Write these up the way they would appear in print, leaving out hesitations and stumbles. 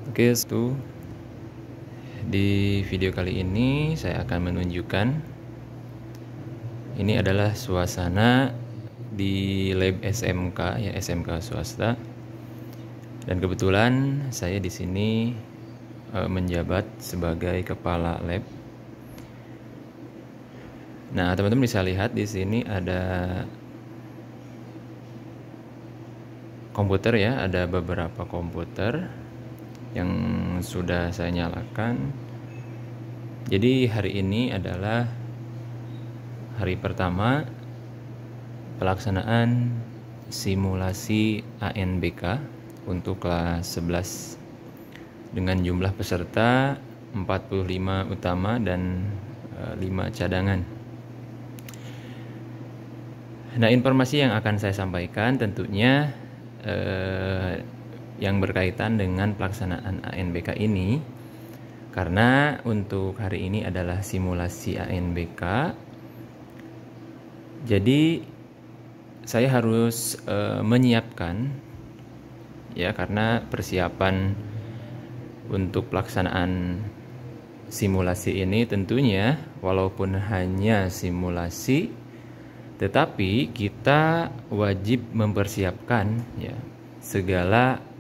Oke, di video kali ini saya akan menunjukkan ini adalah suasana di lab SMK ya, SMK swasta. Dan kebetulan saya di sini menjabat sebagai kepala lab. Nah, teman-teman bisa lihat di sini ada komputer ya, ada beberapa komputer yang sudah saya nyalakan. Jadi hari ini adalah hari pertama pelaksanaan simulasi ANBK untuk kelas 11 dengan jumlah peserta 45 utama dan 5 cadangan. Nah, informasi yang akan saya sampaikan tentunya yang berkaitan dengan pelaksanaan ANBK ini, karena untuk hari ini adalah simulasi ANBK. Jadi saya harus menyiapkan ya, karena persiapan untuk pelaksanaan simulasi ini tentunya walaupun hanya simulasi, tetapi kita wajib mempersiapkan ya segala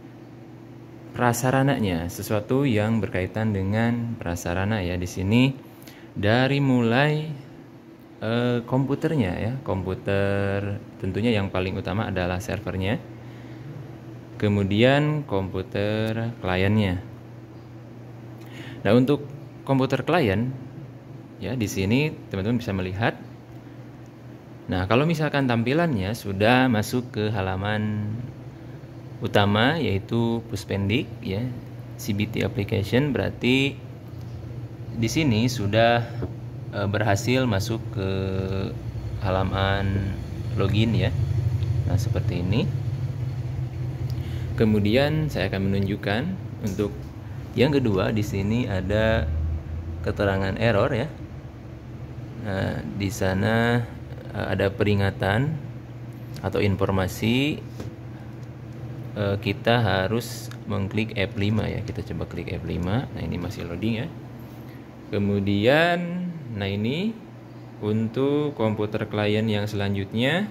prasarananya, sesuatu yang berkaitan dengan prasarana ya. Di sini dari mulai komputernya ya, komputer tentunya yang paling utama adalah servernya, kemudian komputer kliennya. Nah, untuk komputer klien ya, di sini teman-teman bisa melihat. Nah, kalau misalkan tampilannya sudah masuk ke halaman utama yaitu Puspendik ya, CBT application, berarti di sini sudah berhasil masuk ke halaman login ya. Nah, seperti ini. Kemudian saya akan menunjukkan untuk yang kedua, di sini ada keterangan error ya. Nah, di sana ada peringatan atau informasi kita harus mengklik F5 ya. Kita coba klik F5. Nah, ini masih loading ya. Kemudian, nah ini untuk komputer klien yang selanjutnya,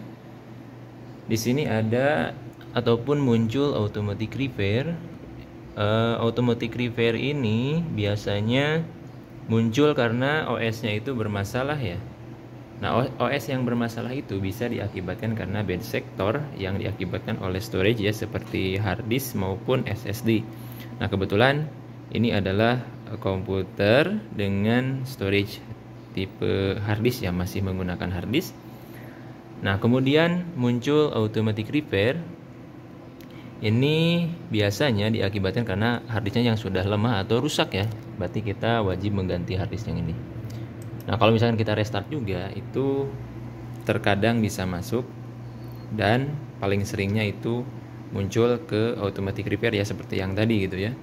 di sini ada ataupun muncul automatic repair. Automatic repair ini biasanya muncul karena OS-nya itu bermasalah ya. Nah, OS yang bermasalah itu bisa diakibatkan karena bad sector yang diakibatkan oleh storage ya, seperti hard disk maupun SSD. Nah, kebetulan ini adalah komputer dengan storage tipe hard disk ya, masih menggunakan hard disk. Nah, kemudian muncul automatic repair. Ini biasanya diakibatkan karena hard disknya yang sudah lemah atau rusak ya. Berarti kita wajib mengganti hard disk yang ini. Nah, kalau misalkan kita restart juga, itu terkadang bisa masuk, dan paling seringnya itu muncul ke automatic repair ya, seperti yang tadi gitu ya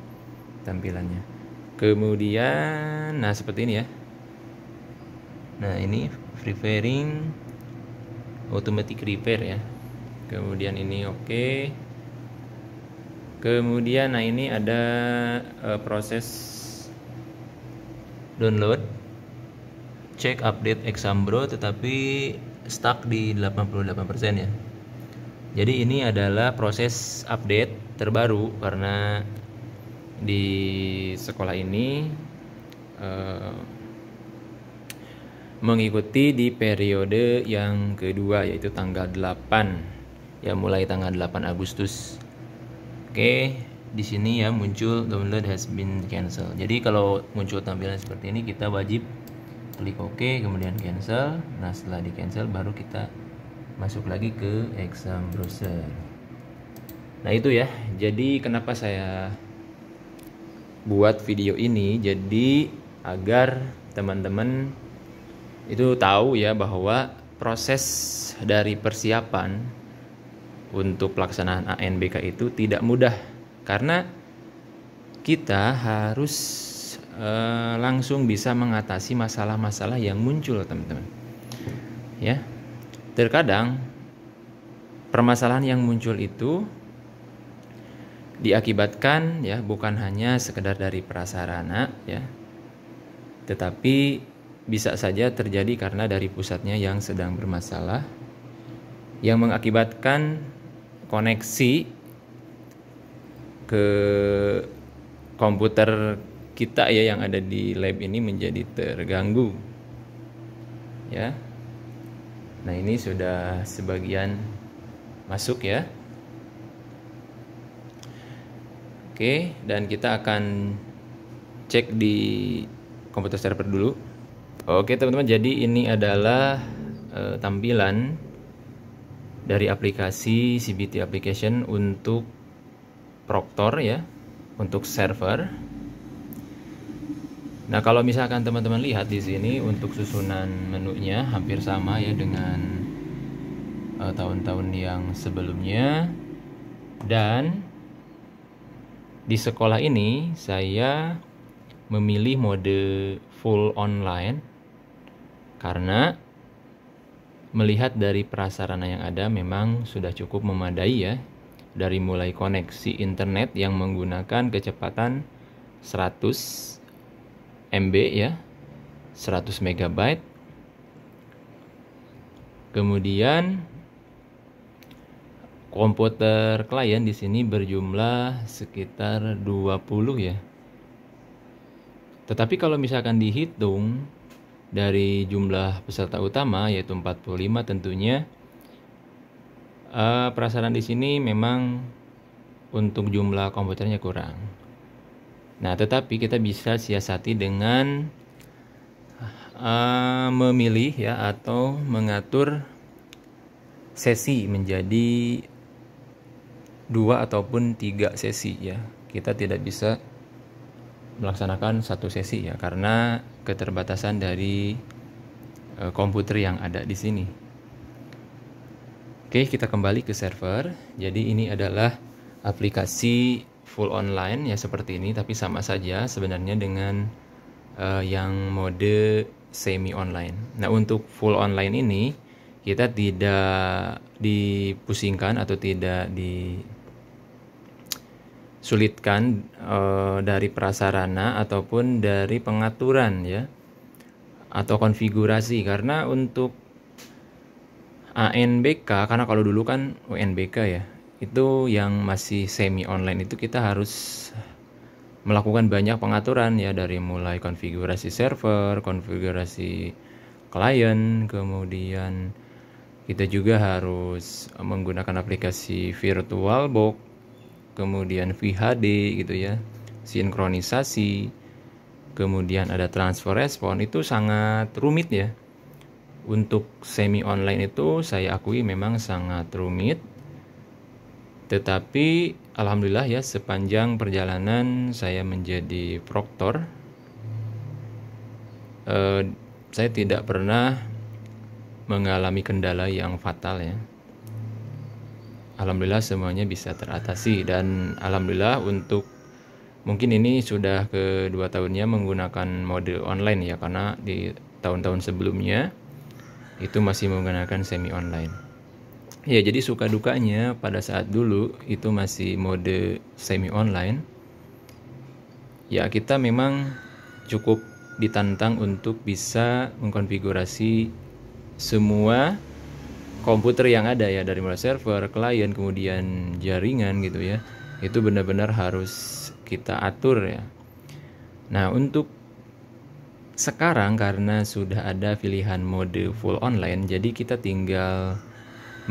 tampilannya. Kemudian, nah seperti ini ya. Nah, ini preparing automatic repair ya. Kemudian ini oke. Kemudian, nah ini ada proses download, cek update Exambro, tetapi stuck di 88% ya. Jadi ini adalah proses update terbaru karena di sekolah ini mengikuti di periode yang kedua, yaitu tanggal 8 ya, mulai tanggal 8 Agustus. Oke, di sini ya muncul download has been cancel. Jadi kalau muncul tampilan seperti ini, kita wajib klik OK, kemudian cancel. Nah, setelah di cancel baru kita masuk lagi ke exam browser. Nah, itu ya. Jadi kenapa saya buat video ini, jadi agar teman-teman itu tahu ya bahwa proses dari persiapan untuk pelaksanaan ANBK itu tidak mudah, karena kita harus langsung bisa mengatasi masalah-masalah yang muncul, teman-teman. Ya, terkadang permasalahan yang muncul itu diakibatkan ya bukan hanya sekedar dari prasarana ya, tetapi bisa saja terjadi karena dari pusatnya yang sedang bermasalah, yang mengakibatkan koneksi ke komputer kita ya yang ada di lab ini menjadi terganggu ya. Nah, ini sudah sebagian masuk ya. Oke, dan kita akan cek di komputer server dulu. Oke teman-teman, jadi ini adalah tampilan dari aplikasi CBT application untuk Proctor ya, untuk server. Nah, kalau misalkan teman-teman lihat di sini untuk susunan menunya hampir sama ya dengan tahun-tahun yang sebelumnya. Dan di sekolah ini saya memilih mode full online karena melihat dari prasarana yang ada memang sudah cukup memadai ya. Dari mulai koneksi internet yang menggunakan kecepatan 100 MB ya, 100 MB. Kemudian komputer klien di sini berjumlah sekitar 20 ya. Tetapi kalau misalkan dihitung dari jumlah peserta utama yaitu 45 tentunya prasarana di sini memang untuk jumlah komputernya kurang. Nah, tetapi kita bisa siasati dengan memilih ya atau mengatur sesi menjadi 2 ataupun 3 sesi ya. Kita tidak bisa melaksanakan satu sesi ya karena keterbatasan dari komputer yang ada di sini. Oke, kita kembali ke server. Jadi ini adalah aplikasi full online ya seperti ini, tapi sama saja sebenarnya dengan yang mode semi online. Nah, untuk full online ini kita tidak dipusingkan atau tidak disulitkan dari prasarana ataupun dari pengaturan ya atau konfigurasi, karena untuk ANBK, karena kalau dulu kan UNBK ya, itu yang masih semi online itu kita harus melakukan banyak pengaturan ya, dari mulai konfigurasi server, konfigurasi klien, kemudian kita juga harus menggunakan aplikasi VirtualBox, kemudian VHD gitu ya, sinkronisasi, kemudian ada transfer respon. Itu sangat rumit ya. Untuk semi online itu saya akui memang sangat rumit, tetapi alhamdulillah ya sepanjang perjalanan saya menjadi proktor saya tidak pernah mengalami kendala yang fatal ya. Alhamdulillah semuanya bisa teratasi, dan alhamdulillah untuk mungkin ini sudah kedua tahunnya menggunakan mode online ya, karena di tahun-tahun sebelumnya itu masih menggunakan semi online. Ya, jadi suka dukanya pada saat dulu itu masih mode semi online. Ya, kita memang cukup ditantang untuk bisa mengkonfigurasi semua komputer yang ada ya, dari mulai server, klien, kemudian jaringan gitu ya. Itu benar-benar harus kita atur ya. Nah, untuk sekarang karena sudah ada pilihan mode full online, jadi kita tinggal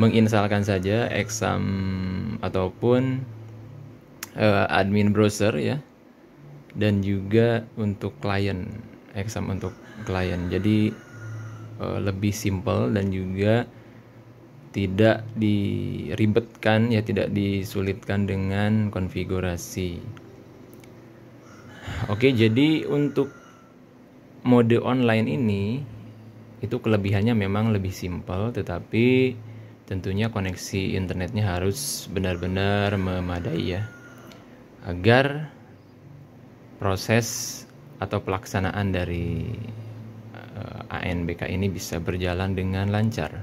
menginstalkan saja exam ataupun admin browser ya, dan juga untuk klien, exam untuk klien. Jadi lebih simple dan juga tidak diribetkan ya, tidak disulitkan dengan konfigurasi. Oke, jadi untuk mode online ini itu kelebihannya memang lebih simpel, tetapi tentunya koneksi internetnya harus benar-benar memadai ya, agar proses atau pelaksanaan dari ANBK ini bisa berjalan dengan lancar.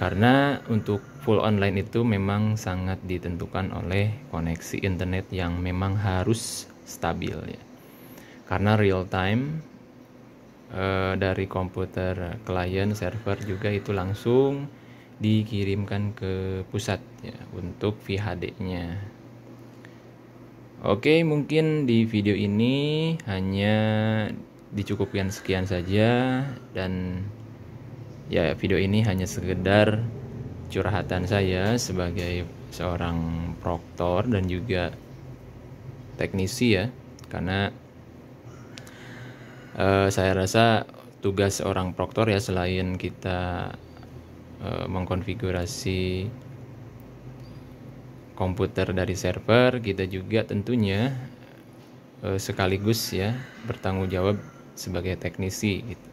Karena untuk full online itu memang sangat ditentukan oleh koneksi internet yang memang harus stabil ya. Karena real time dari komputer klien server juga itu langsung dikirimkan ke pusat ya untuk VHD-nya. Oke, mungkin di video ini hanya dicukupkan sekian saja, dan ya video ini hanya sekedar curhatan saya sebagai seorang proktor dan juga teknisi ya, karena saya rasa tugas seorang proktor ya, selain kita mengkonfigurasi komputer dari server, kita juga tentunya sekaligus ya bertanggung jawab sebagai teknisi gitu.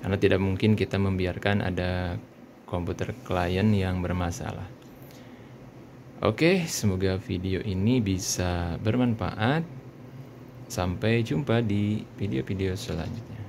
Karena tidak mungkin kita membiarkan ada komputer klien yang bermasalah. Oke, semoga video ini bisa bermanfaat. Sampai jumpa di video-video selanjutnya.